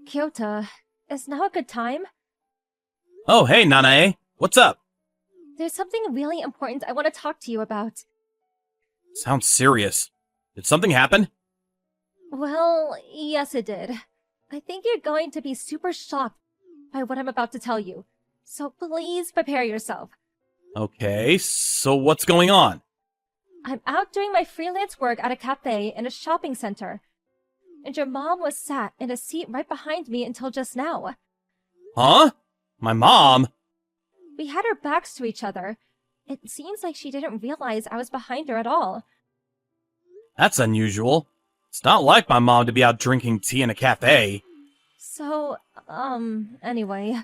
Kyota, is now a good time? Oh, hey, Nanae. What's up? There's something really important I want to talk to you about. Sounds serious. Did something happen? Well, yes it did. I think you're going to be super shocked by what I'm about to tell you. So please prepare yourself. Okay, so what's going on? I'm out doing my freelance work at a cafe in a shopping center. And your mom was sat in a seat right behind me until just now. Huh? My mom? We had our backs to each other. It seems like she didn't realize I was behind her at all. That's unusual. It's not like my mom to be out drinking tea in a cafe. So, anyway.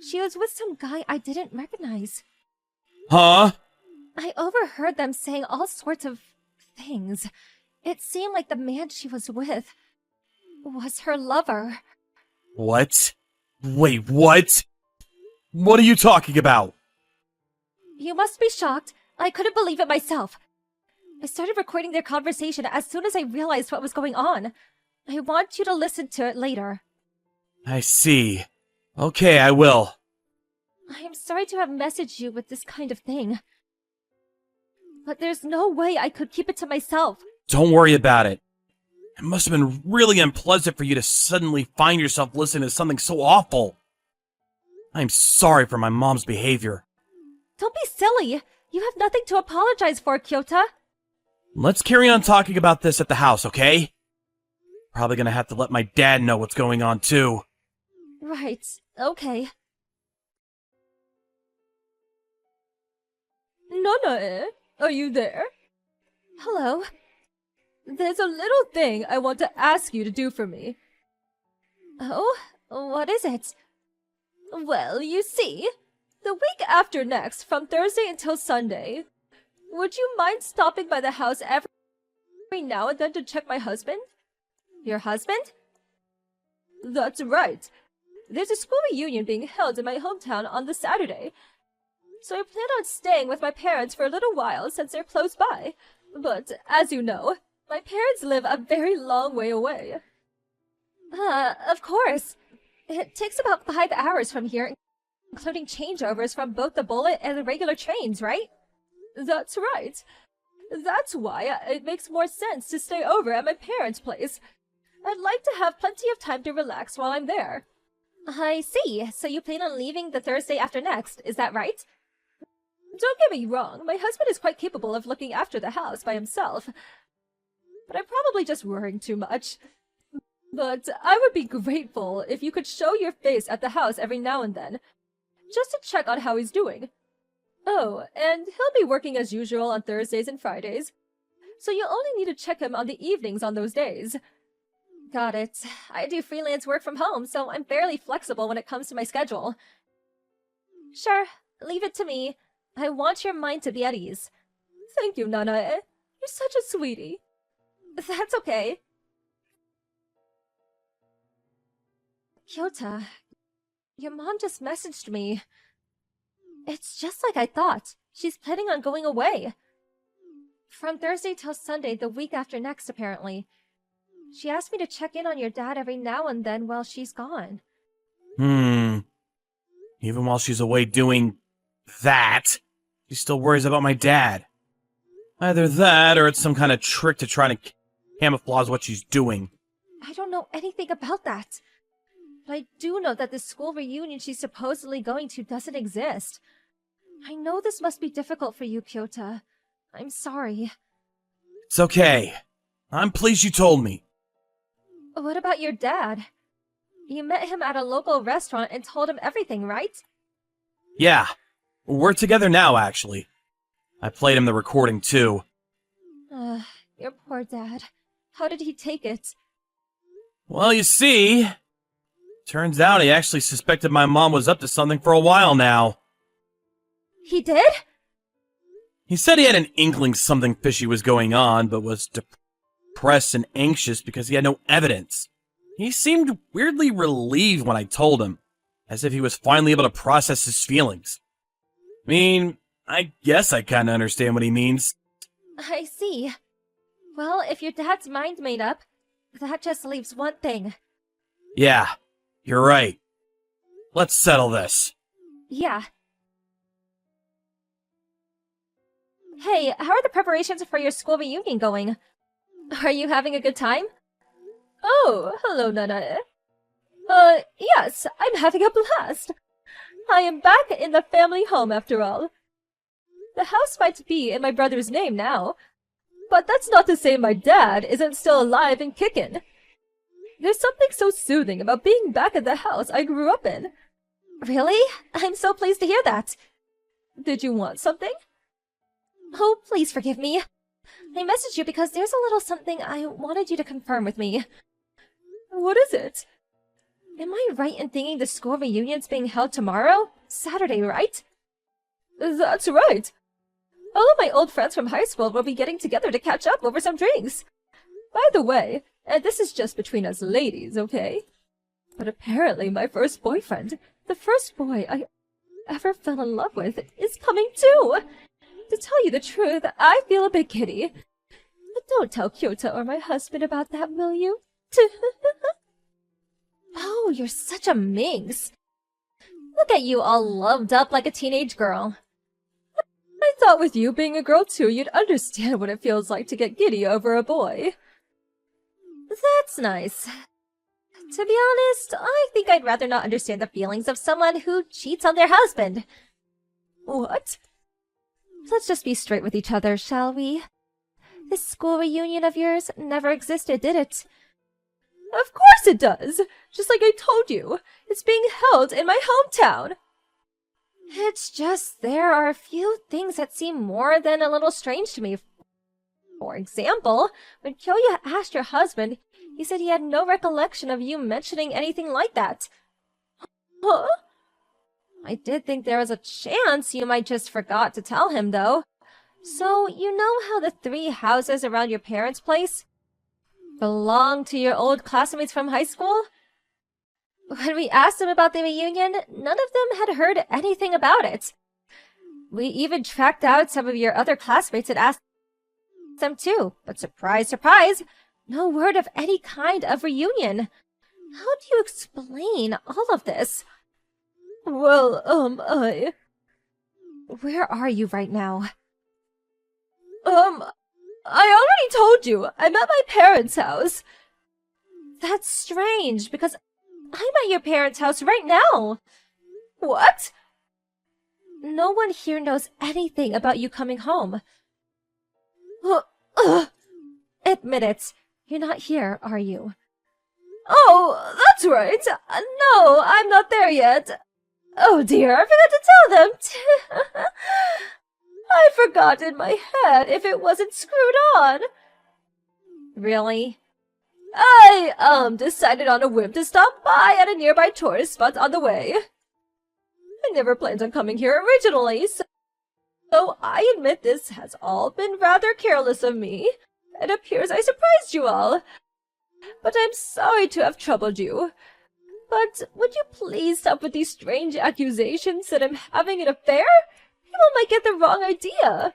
She was with some guy I didn't recognize. Huh? I overheard them saying all sorts of things. It seemed like the man she was with was her lover. What? Wait, what? What are you talking about? You must be shocked. I couldn't believe it myself. I started recording their conversation as soon as I realized what was going on. I want you to listen to it later. I see. Okay, I will. I am sorry to have messaged you with this kind of thing. But there's no way I could keep it to myself. Don't worry about it. It must have been really unpleasant for you to suddenly find yourself listening to something so awful. I'm sorry for my mom's behavior. Don't be silly. You have nothing to apologize for, Kyota. Let's carry on talking about this at the house, okay? Probably gonna have to let my dad know what's going on, too. Right. Okay. Nanae, are you there? Hello. There's a little thing I want to ask you to do for me. Oh? What is it? Well, you see, the week after next, from Thursday until Sunday, would you mind stopping by the house every now and then to check my husband? Your husband? That's right. There's a school reunion being held in my hometown on the Saturday. So I plan on staying with my parents for a little while since they're close by. But, as you know, my parents live a very long way away. Of course. It takes about 5 hours from here, including changeovers from both the bullet and the regular trains, right? That's right. That's why it makes more sense to stay over at my parents' place. I'd like to have plenty of time to relax while I'm there. I see. So you plan on leaving the Thursday after next, is that right? Don't get me wrong, my husband is quite capable of looking after the house by himself. But I'm probably just worrying too much. But I would be grateful if you could show your face at the house every now and then, just to check on how he's doing. Oh, and he'll be working as usual on Thursdays and Fridays, so you'll only need to check him on the evenings on those days. Got it. I do freelance work from home, so I'm fairly flexible when it comes to my schedule. Sure, leave it to me. I want your mind to be at ease. Thank you, Nanae. You're such a sweetie. That's okay. Kyota, your mom just messaged me. It's just like I thought. She's planning on going away. From Thursday till Sunday, the week after next, apparently. She asked me to check in on your dad every now and then while she's gone. Even while she's away doing that, she still worries about my dad. Either that, or it's some kind of trick to try to camouflage what she's doing. I don't know anything about that. But I do know that the school reunion she's supposedly going to doesn't exist. I know this must be difficult for you, Kyota. I'm sorry. It's okay. I'm pleased you told me. What about your dad? You met him at a local restaurant and told him everything, right? Yeah. We're together now, actually. I played him the recording, too. Your poor dad. How did he take it? Well, you see... Turns out he actually suspected my mom was up to something for a while now. He did? He said he had an inkling something fishy was going on, but was depressed and anxious because he had no evidence. He seemed weirdly relieved when I told him, as if he was finally able to process his feelings. I mean, I guess I kinda understand what he means. I see. Well, if your dad's mind made up, that just leaves one thing. Yeah, you're right. Let's settle this. Yeah. Hey, how are the preparations for your school reunion going? Are you having a good time? Oh, hello, Nanae. Yes, I'm having a blast. I am back in the family home after all. The house might be in my brother's name now, but that's not to say my dad isn't still alive and kicking. There's something so soothing about being back at the house I grew up in. Really? I'm so pleased to hear that. Did you want something? Oh, please forgive me. I messaged you because there's a little something I wanted you to confirm with me. What is it? Am I right in thinking the school reunion's being held tomorrow? Saturday, right? That's right. All of my old friends from high school will be getting together to catch up over some drinks. By the way, and this is just between us ladies, okay? But apparently my first boyfriend, the first boy I ever fell in love with, is coming too. To tell you the truth, I feel a bit giddy. But don't tell Kyota or my husband about that, will you? Oh, you're such a minx. Look at you all loved up like a teenage girl. I thought with you being a girl too, you'd understand what it feels like to get giddy over a boy. That's nice. To be honest, I think I'd rather not understand the feelings of someone who cheats on their husband. What? Let's just be straight with each other, shall we? This school reunion of yours never existed, did it? Of course it does! Just like I told you, it's being held in my hometown! It's just there are a few things that seem more than a little strange to me. For example, when Kyoya asked your husband, he said he had no recollection of you mentioning anything like that. Huh? I did think there was a chance you might just forgot to tell him, though. So, you know how the 3 houses around your parents' place belong to your old classmates from high school? When we asked them about the reunion, none of them had heard anything about it. We even tracked out some of your other classmates and asked them too, but surprise, surprise, no word of any kind of reunion. How do you explain all of this? Well, Where are you right now? I already told you, I'm at my parents' house. That's strange, because I'm at your parents' house right now. What? No one here knows anything about you coming home. Admit it. You're not here, are you? Oh, that's right. No, I'm not there yet. Oh dear, I forgot to tell them. I forgot in my head if it wasn't screwed on. Really? I, decided on a whim to stop by at a nearby tourist spot on the way. I never planned on coming here originally, so I admit this has all been rather careless of me. It appears I surprised you all. But I'm sorry to have troubled you. But would you please stop with these strange accusations that I'm having an affair? People might get the wrong idea.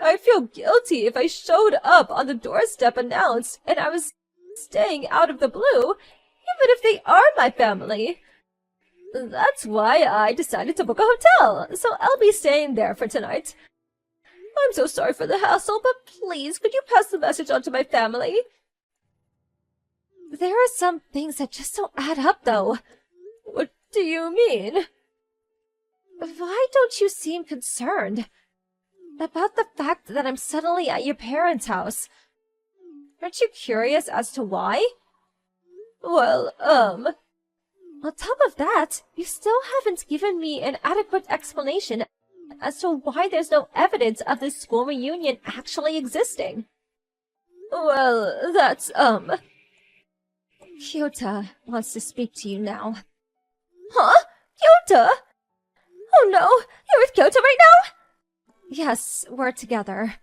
I'd feel guilty if I showed up on the doorstep announced and I was staying out of the blue, even if they are my family. That's why I decided to book a hotel, so I'll be staying there for tonight. I'm so sorry for the hassle, but please, could you pass the message on to my family? There are some things that just don't add up, though. What do you mean? Why don't you seem concerned about the fact that I'm suddenly at your parents' house? Aren't you curious as to why? Well, On top of that, you still haven't given me an adequate explanation as to why there's no evidence of this school reunion actually existing. Well, that's, Kyota wants to speak to you now. Huh? Kyota? Oh no, you're with Kyota right now? Yes, we're together.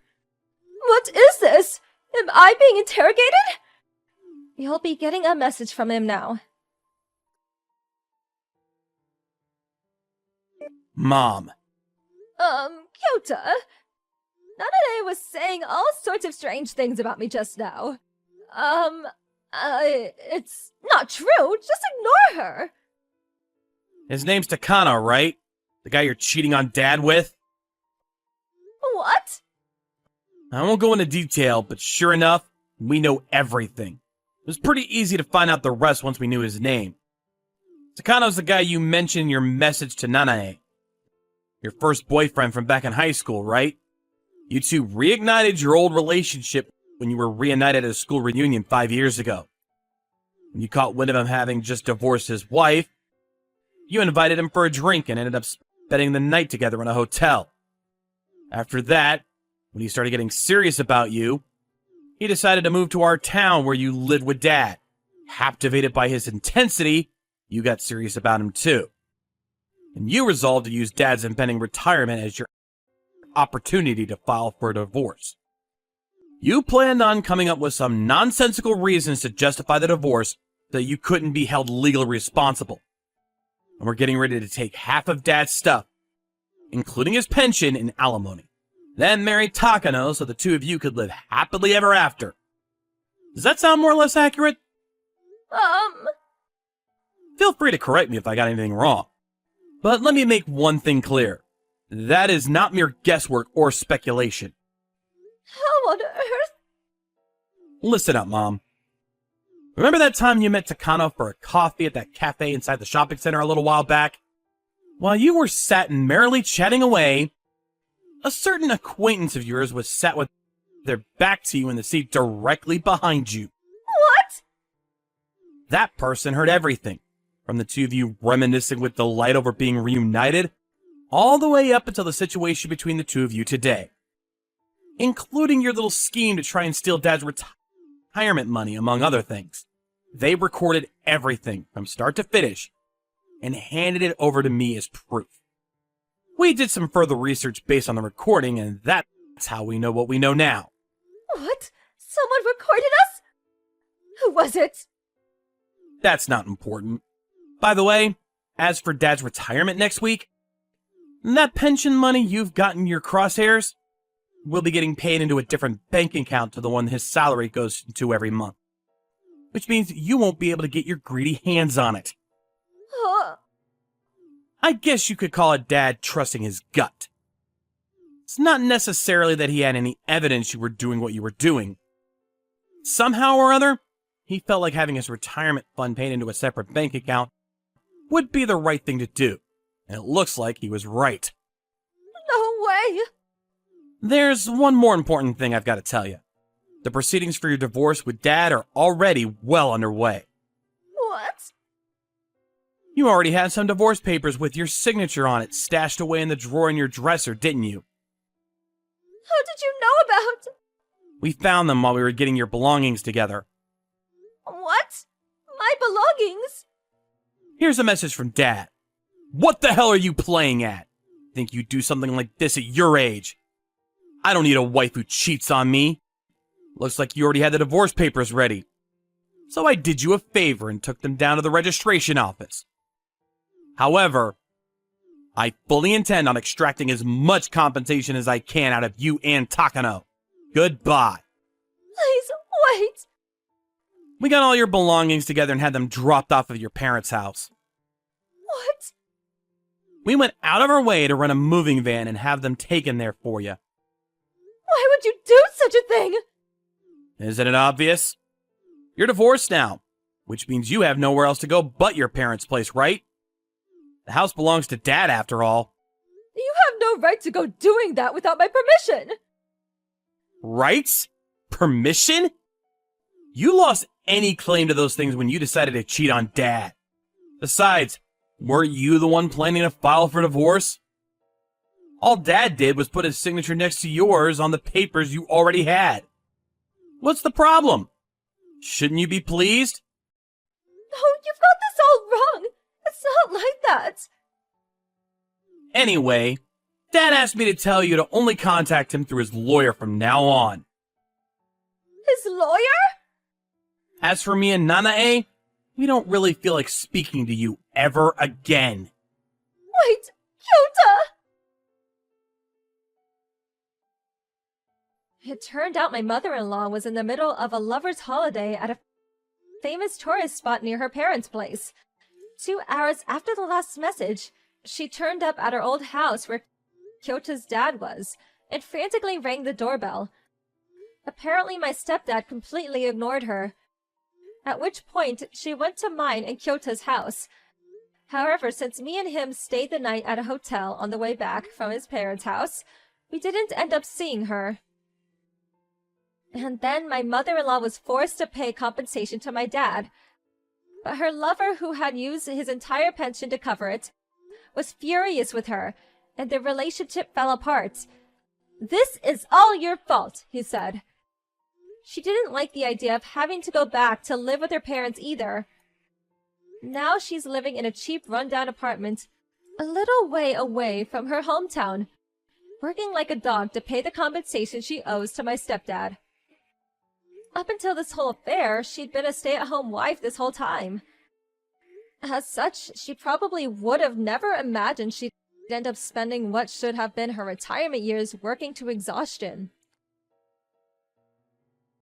What is this? Am I being interrogated? You'll be getting a message from him now. Mom. Kyota? Nanane was saying all sorts of strange things about me just now. It's not true. Just ignore her. His name's Takano, right? The guy you're cheating on Dad with? What? I won't go into detail, but sure enough, we know everything. It was pretty easy to find out the rest once we knew his name. Takano's the guy you mentioned in your message to Nanae. Your first boyfriend from back in high school, right? You two reignited your old relationship when you were reunited at a school reunion 5 years ago. When you caught wind of him having just divorced his wife, you invited him for a drink and ended up spending the night together in a hotel. After that, when he started getting serious about you, he decided to move to our town where you lived with Dad. Captivated by his intensity, you got serious about him too. And you resolved to use Dad's impending retirement as your opportunity to file for a divorce. You planned on coming up with some nonsensical reasons to justify the divorce so that you couldn't be held legally responsible. And we're getting ready to take half of Dad's stuff, including his pension and alimony. Then marry Takano so the two of you could live happily ever after. Does that sound more or less accurate? Feel free to correct me if I got anything wrong. But let me make one thing clear. That is not mere guesswork or speculation. How on earth? Listen up, Mom. Remember that time you met Takano for a coffee at that cafe inside the shopping center a little while back? While you were sat and merrily chatting away, a certain acquaintance of yours was sat with their back to you in the seat directly behind you. What? That person heard everything, from the two of you reminiscing with delight over being reunited, all the way up until the situation between the two of you today. Including your little scheme to try and steal Dad's retirement money, among other things. They recorded everything from start to finish and handed it over to me as proof. We did some further research based on the recording, and that's how we know what we know now. What? Someone recorded us? Who was it? That's not important. By the way, as for Dad's retirement next week, that pension money you've got in your crosshairs will be getting paid into a different bank account to the one his salary goes into every month. Which means you won't be able to get your greedy hands on it. I guess you could call it Dad trusting his gut. It's not necessarily that he had any evidence you were doing what you were doing. Somehow or other, he felt like having his retirement fund paid into a separate bank account would be the right thing to do. And it looks like he was right. No way! There's one more important thing I've got to tell you. The proceedings for your divorce with Dad are already well underway. What? You already had some divorce papers with your signature on it stashed away in the drawer in your dresser, didn't you? How did you know about... We found them while we were getting your belongings together. What? My belongings? Here's a message from Dad. What the hell are you playing at? Think you'd do something like this at your age? I don't need a wife who cheats on me. Looks like you already had the divorce papers ready. So I did you a favor and took them down to the registration office. However, I fully intend on extracting as much compensation as I can out of you and Takano. Goodbye. Please, wait. We got all your belongings together and had them dropped off at your parents' house. What? We went out of our way to rent a moving van and have them taken there for you. Why would you do such a thing? Isn't it obvious? You're divorced now, which means you have nowhere else to go but your parents' place, right? The house belongs to Dad, after all. You have no right to go doing that without my permission. Rights? Permission? You lost any claim to those things when you decided to cheat on Dad. Besides, weren't you the one planning to file for divorce? All Dad did was put his signature next to yours on the papers you already had. What's the problem? Shouldn't you be pleased? No, you've got this all wrong. It's not like that. Anyway, Dad asked me to tell you to only contact him through his lawyer from now on. His lawyer? As for me and Nanae, we don't really feel like speaking to you ever again. Wait, Kyota! It turned out my mother-in-law was in the middle of a lover's holiday at a famous tourist spot near her parents' place. 2 hours after the last message, she turned up at her old house where Kyota's dad was and frantically rang the doorbell. Apparently my stepdad completely ignored her, at which point she went to mine and Kyota's house. However, since me and him stayed the night at a hotel on the way back from his parents' house, we didn't end up seeing her. And then my mother-in-law was forced to pay compensation to my dad. But her lover, who had used his entire pension to cover it, was furious with her, and their relationship fell apart. "This is all your fault," he said. She didn't like the idea of having to go back to live with her parents either. Now she's living in a cheap rundown apartment a little way away from her hometown, working like a dog to pay the compensation she owes to my stepdad. Up until this whole affair, she'd been a stay-at-home wife this whole time. As such, she probably would have never imagined she'd end up spending what should have been her retirement years working to exhaustion.